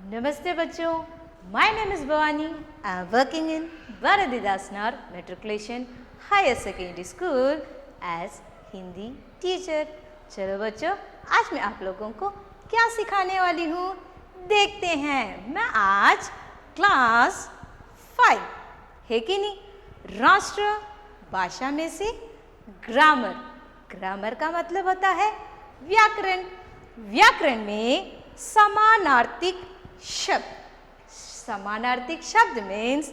Namaste bachcho, my name is Bhavani. I am working in Bharatidas Nar Matriculation Higher Secondary School as Hindi teacher. चलो बच्चों, आज मैं आप लोगों को क्या सिखाने वाली हूँ देखते हैं। मैं आज क्लास 5 है कि नहीं, राष्ट्र भाषा में से ग्रामर। ग्रामर का मतलब होता है व्याकरण। व्याकरण में समानार्थिक शब्द। समानार्थिक शब्द means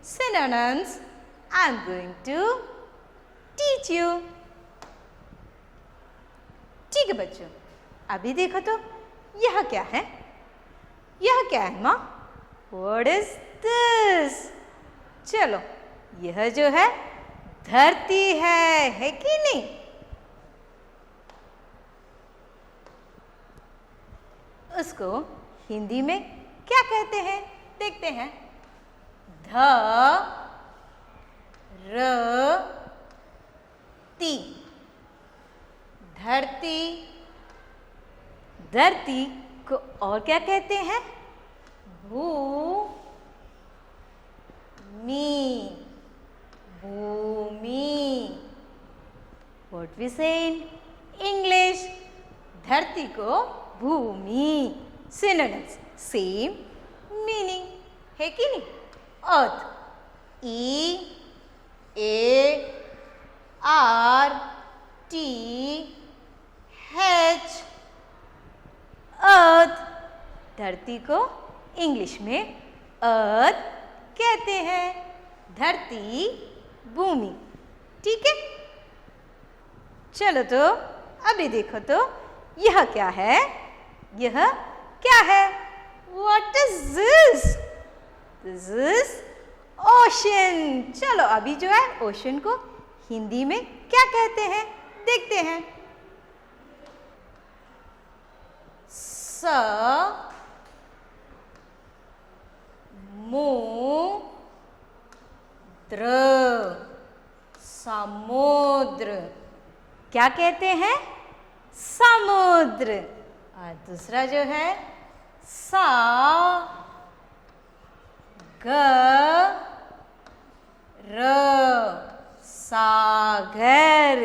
synonyms. I am going to teach you. ठीक है बच्चों, अभी देखो तो यह क्या है? यह क्या है माँ? What is this? चलो, यह जो है धरती है कि नहीं? उसको हिंदी में क्या कहते हैं देखते हैं। धरती, धरती। धरती को और क्या कहते हैं? भूमि, भूमि। What we say in English? धरती को भूमि। Synonyms, same meaning है कि नहीं? Earth, EARTH, Earth। धरती को इंग्लिश में अर्थ कहते हैं। धरती, भूमि। ठीक है, चलो तो अभी देखो तो यह क्या है? यह क्या है? What is this? This is ocean. चलो अभी जो है ओशन को हिंदी में क्या कहते हैं देखते हैं। समुद्र, समुद्र। क्या कहते हैं? समुद्र। और दूसरा जो है सागर।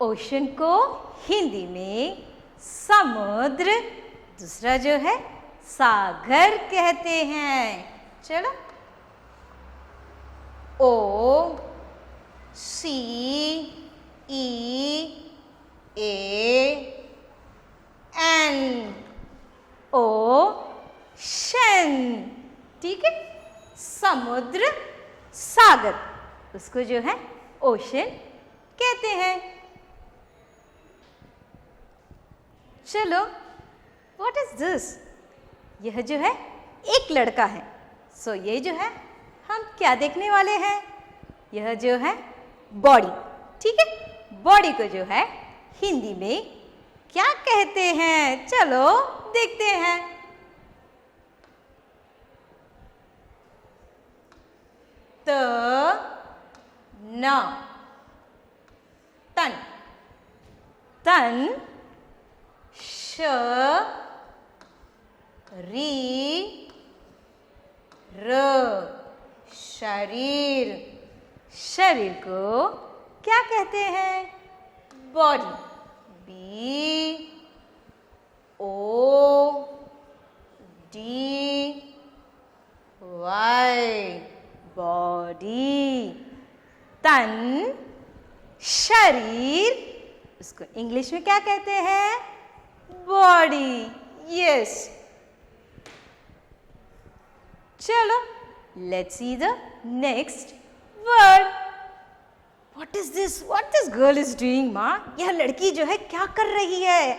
ओशन को हिंदी में समुद्र, दूसरा जो है सागर कहते हैं। चलो, OCEAN, ओशन। ठीक है, समुद्र, सागर, उसको जो है ओशन कहते हैं। चलो, व्हाट इज दिस? यह जो है एक लड़का है। सो ये जो है हम क्या देखने वाले हैं? यह जो है बॉडी। ठीक है, बॉडी को जो है हिंदी में क्या कहते हैं? चलो देखते हैं। तन, तन। शरीर, शरीर को क्या कहते हैं? Body, BODY, body. तन, शरीर, उसको इंग्लिश में क्या कहते हैं? बॉडी। यस, चलो let's see the next word. What is this? What this girl is doing माँ? यह लड़की जो है क्या कर रही है?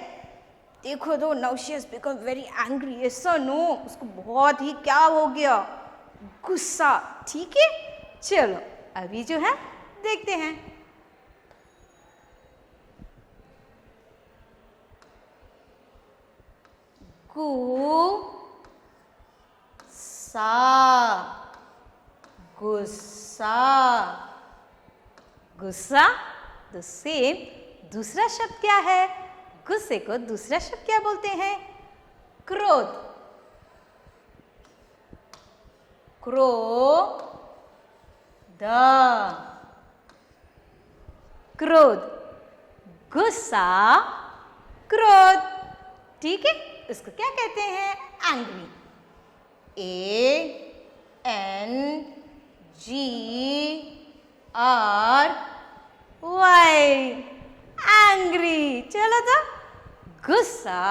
देखो तो, now she has become very angry. Yes or no, उसको बहुत ही क्या हो गया? गुस्सा। ठीक है, चलो अभी जो है देखते हैं। गुस्सा, गुस्सा। द सेम दूसरा शब्द क्या है? गुस्से को दूसरा शब्द क्या बोलते हैं? क्रोध। क्रोध, गुस्सा, क्रोध, ठीक है, उसको क्या कहते हैं? एंग्री। ANGRY, angry. चलो तो, गुस्सा,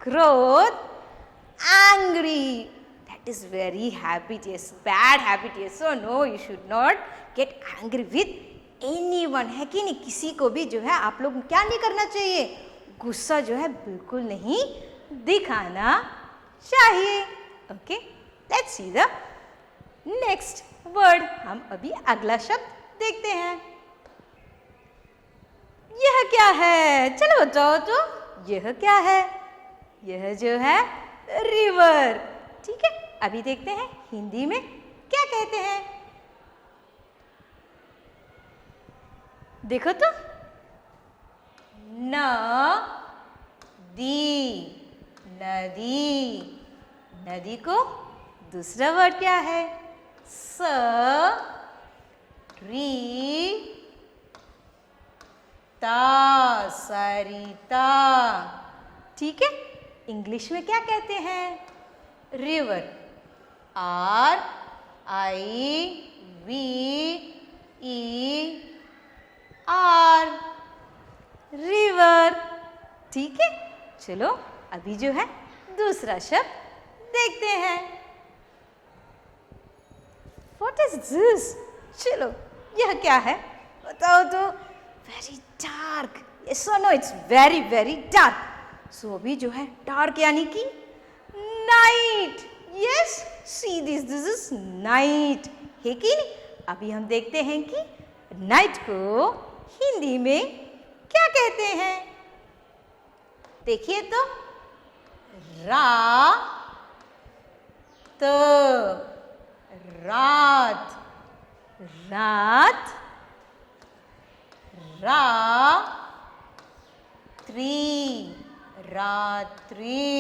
क्रोध, angry. That is very habit, yes, bad habit, yes. So no, you should not get angry with anyone, है कि नहीं? किसी को भी जो है आप लोग क्या नहीं करना चाहिए? गुस्सा जो है बिल्कुल नहीं दिखाना चाहिए। Okay, let's see the next word. हम अभी अगला शब्द देखते हैं। यह क्या है? चलो बताओ तो, यह क्या है? यह जो है रिवर, ठीक है। अभी देखते हैं हिंदी में क्या कहते हैं। देखो तो, नदी, नदी, नदी को दूसरा वर्ड क्या है? सरिता, सरिता, ठीक है। इंग्लिश में क्या कहते हैं? रिवर, RIVER, रिवर, ठीक है। चलो अभी जो है दूसरा शब्द देखते हैं। What is this? चलो, यह क्या है? बताओ तो। Very dark. Yes or no? It's very very dark. So अभी जो है dark यानी कि night. Yes, see this. This is night. है कि नहीं? अभी हम देखते हैं कि night को हिंदी में क्या कहते हैं? देखिए तो, रात, रात, रात, रात्रि, रात्रि।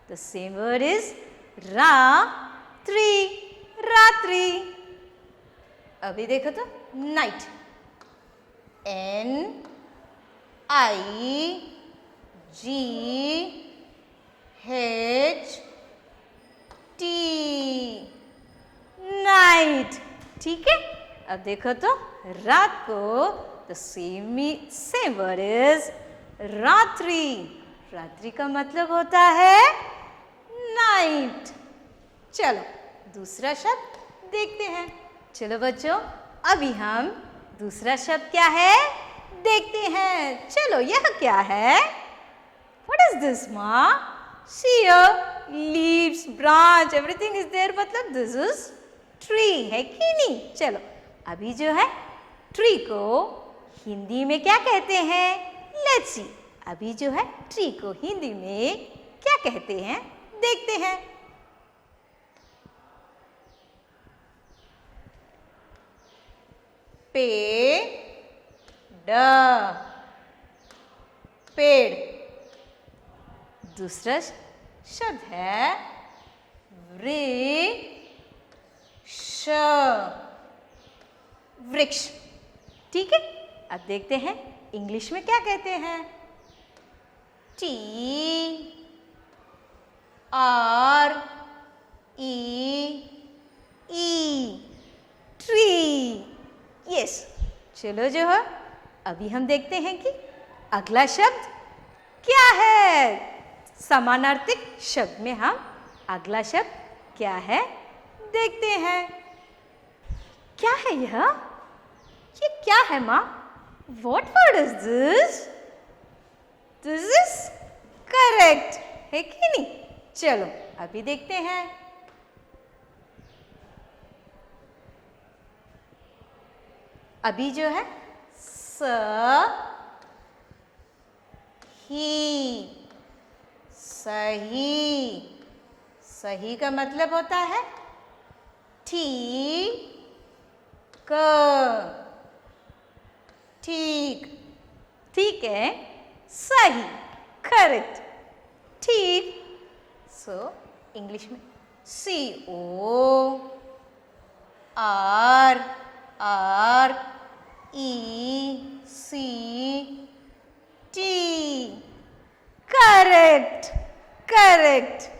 The same word is रात्रि, रात्रि। अभी देखो तो, नाइट, NIGHT, नाइट, ठीक है। अब देखो तो, रात को the same word is रात्रि। रात्रि का मतलब होता है नाइट। चलो दूसरा शब्द देखते हैं। चलो बच्चों, अभी हम दूसरा शब्द क्या है देखते हैं। चलो, यह क्या है? What is this, माँ? See here, leaves, branch, everything is there. मतलब this is tree, है कि नहीं? चलो, अभी जो है ट्री को हिंदी में क्या कहते हैं? Let's see. अभी जो है ट्री को हिंदी में क्या कहते हैं देखते हैं। पेड़, पेड़। दूसरा शब्द है वृक्ष, वृक्ष, ठीक है। अब देखते हैं इंग्लिश में क्या कहते हैं। TREE, tree, yes. चलो जो है अभी हम देखते हैं कि अगला शब्द क्या है। समानार्थक शब्द में हम अगला शब्द क्या है देखते हैं। क्या है यह? ये क्या है माँ? What word is this? This is correct, है कि नहीं? चलो अभी देखते हैं। अभी जो है सही, सही, सही का मतलब होता है ठीक, ठीक, ठीक है, सही, करेक्ट, ठीक। सो इंग्लिश में CORRECT. Correct. Correct.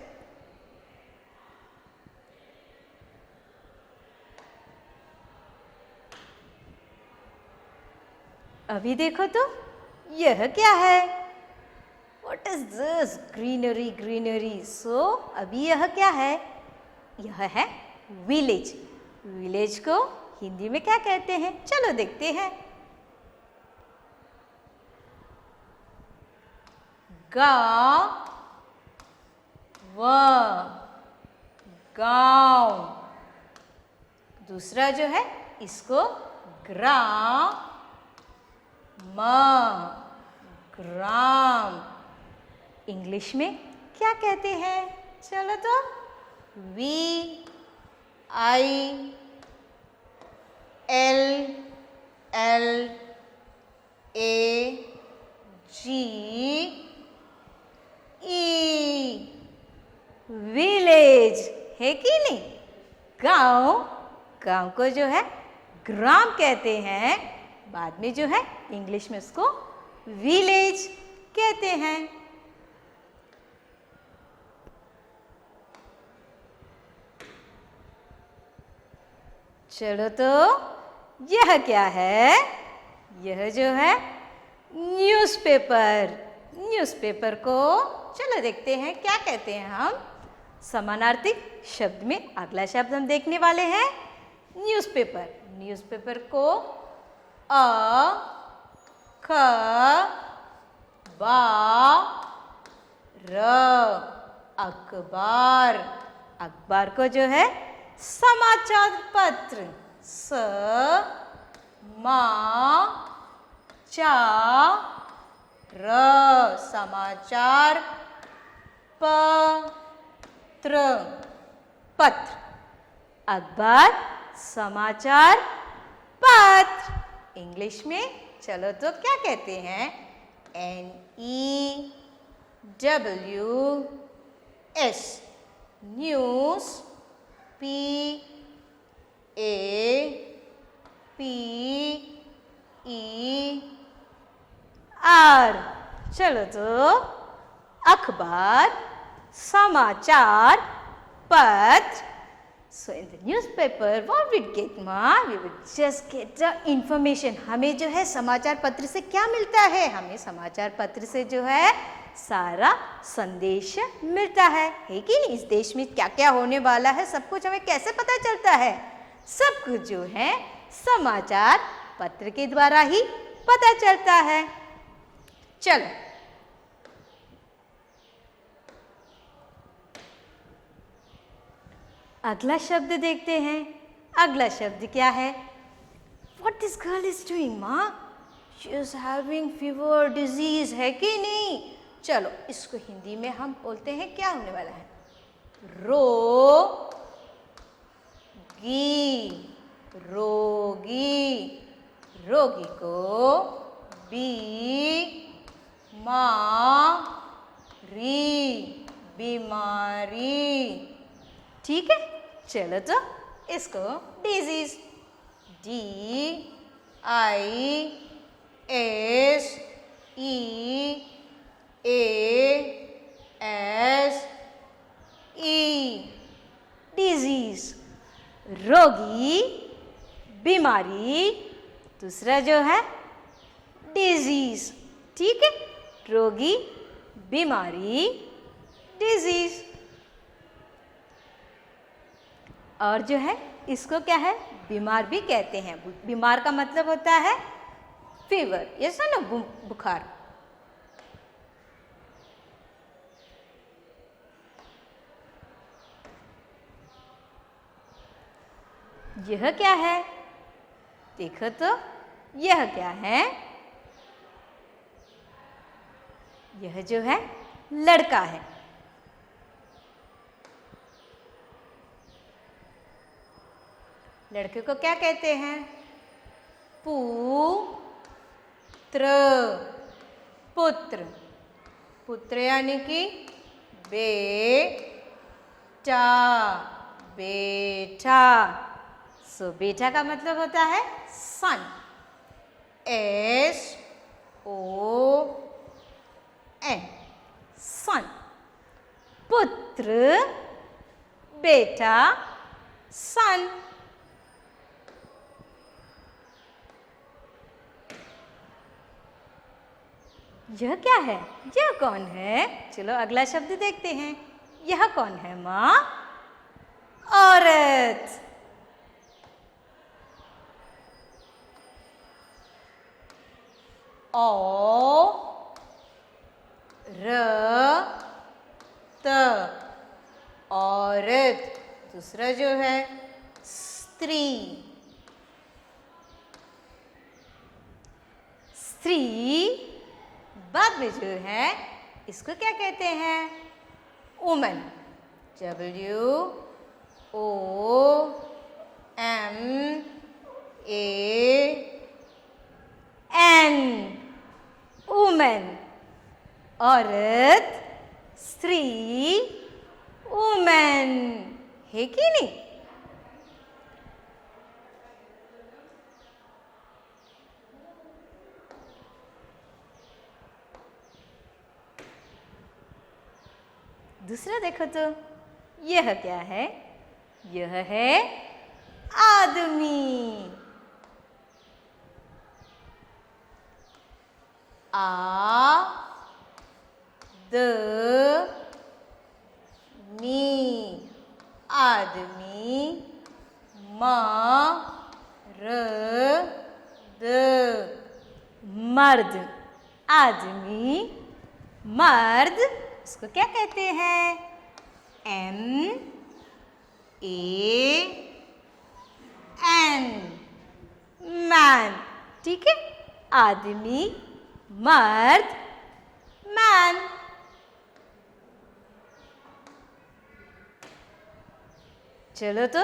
अभी देखो तो यह क्या है? What is this? Greenery, greenery. So अभी यह क्या है? यह है विलेज. विलेज को हिंदी में क्या कहते हैं? चलो देखते हैं. गांव. दूसरा जो है इसको ग्राम. इंग्लिश में क्या कहते हैं? चलो तो VILLAGE. विलेज है कि नहीं? गांव को जो है ग्राम कहते हैं. बाद में जो है इंग्लिश में उसको विलेज कहते हैं. चलो तो यह क्या है? यह जो है न्यूज़पेपर को चलो देखते हैं क्या कहते हैं हम. समानार्थी शब्द में अगला शब्द हम देखने वाले हैं न्यूज़पेपर. न्यूज़पेपर को अखबार. अखबार को जो है समाचार पत्र. समाचार पत्र. अखबार, समाचार पत्र. इंग्लिश में चलो तो क्या कहते हैं? NEWS. न्यूज़. PAPER. चलो तो अखबार, समाचार पत्र. So in the newspaper, what we get, Ma? We would just get the information. हमें जो है समाचार पत्र से क्या मिलता है? हमें समाचार पत्र से जो है सारा संदेश मिलता है कि नहीं? इस देश में क्या क्या होने वाला है सब कुछ हमें कैसे पता चलता है? सब कुछ जो है समाचार पत्र के द्वारा ही पता चलता है. चलो अगला शब्द देखते हैं. अगला शब्द क्या है? What this girl is doing, Ma? She is having fever, disease, है कि नहीं? चलो इसको हिंदी में हम बोलते हैं क्या होने वाला है? रोगी. रोगी को बीमारी. ठीक है. चलो तो इसको डिजीज. DISEASE. डिजीज. रोगी, बीमारी. दूसरा जो है डिजीज. ठीक है. रोगी, बीमारी, डिजीज. और जो है इसको क्या है? बीमार भी कहते हैं. बीमार का मतलब होता है फीवर. ये ना बुखार. यह क्या है? देखो तो यह क्या है? यह जो है लड़का है. लड़के को क्या कहते हैं? पुत्र. पुत्र यानी कि बेटा. बेटा। सो बेटा का मतलब होता है सन। SON, सन। पुत्र, बेटा, सन। यह क्या है? यह कौन है? चलो अगला शब्द देखते हैं। यह कौन है माँ? औरत। औरत। दूसरा जो है स्त्री। स्त्री बाद में जो है इसको क्या कहते हैं? वुमन। WOMAN, woman. औरत, स्त्री, वुमन। है कि नहीं? दूसरा देखो तो यह क्या है? यह है आदमी। आदमी। मर्द। आदमी, मर्द। इसको क्या कहते हैं? MAN, man. ठीक है, आदमी, मर्द, मैन। चलो तो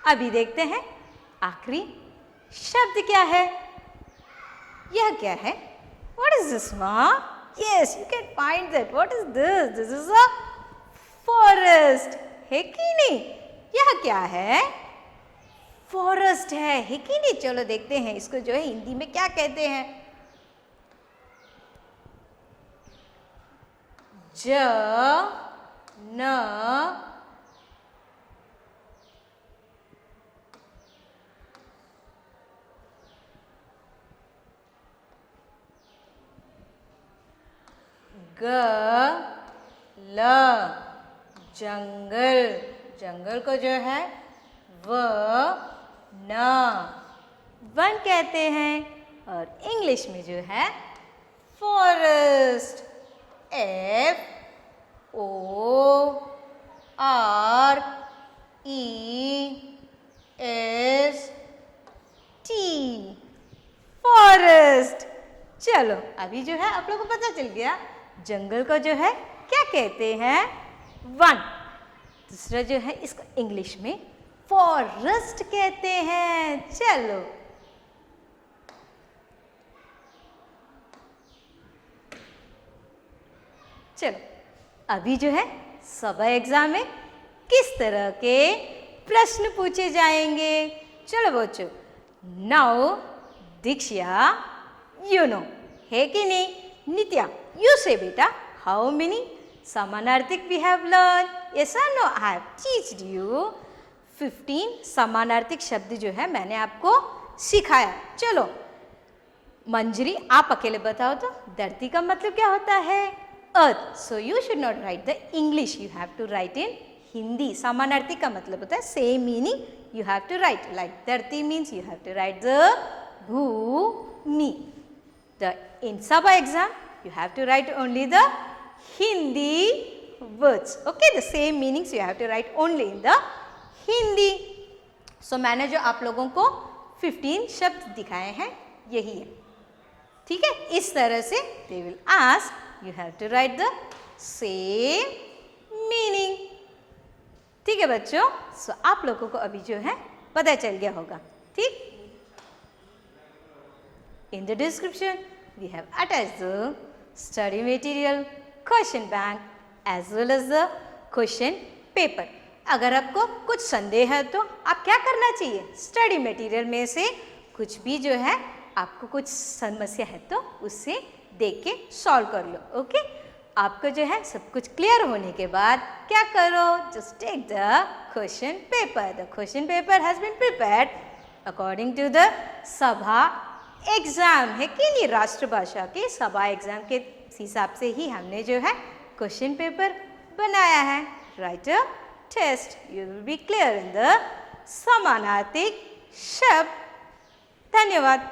अभी देखते हैं आखिरी शब्द क्या है। यह क्या है? What is this, Ma? Yes, you can find that. What is this? This is a forest. है कि नहीं? यह क्या है? फॉरेस्ट है कि नहीं? चलो देखते हैं इसको जो है हिंदी में क्या कहते हैं। जंगल। जंगल को जो है वन कहते हैं और इंग्लिश में जो है फॉरेस्ट। FOREST, forest. चलो अभी जो है आप लोगों को पता चल गया जंगल को जो है क्या कहते हैं? वन। दूसरा जो है इसको इंग्लिश में फॉरेस्ट कहते हैं। चलो अभी जो है सभा एग्जाम में किस तरह के प्रश्न पूछे जाएंगे? चलो बच्चों, नाउ दीक्षा यू नो, है कि नहीं? नित्या यू से बेटा, हाउ मेनी समानार्थिक we have learn? Yes or no? I have teached you 15 समानार्थिक शब्द जो है मैंने आपको सिखाया। चलो मंजरी आप अकेले बताओ तो धरती का मतलब क्या होता है? अर्थ। So you should not write the English, you have to write in Hindi. समानार्थिक का मतलब होता है same meaning, you have to write. Like धरती means you have to write the भूमि। In Sabha exam, you have to write only the Hindi words. Okay, the same meanings you have to write only in the Hindi. So मैंने जो आप लोगों को 15 शब्द दिखाए हैं यही है। ठीक है, इस तरह से they will ask, you have to write the same meaning. ठीक है बच्चों, so आप लोगों को अभी जो है पता चल गया होगा। ठीक, in the description we have attached the study material, question bank as well as the question paper. अगर आपको कुछ संदेह है तो आप क्या करना चाहिए, स्टडी मटेरियल में से कुछ भी जो है आपको कुछ समस्या है तो उससे देख के सॉल्व कर लो। ओके, आपको जो है सब कुछ क्लियर होने के बाद क्या करो, just take the question paper. The question paper has been prepared according to the सभा एग्जाम, है कि नहीं, राष्ट्रभाषा के सभा एग्जाम के हिसाब से ही हमने जो है क्वेश्चन पेपर बनाया है। Write a test, you will be clear in the समानार्थी शब्द। धन्यवाद।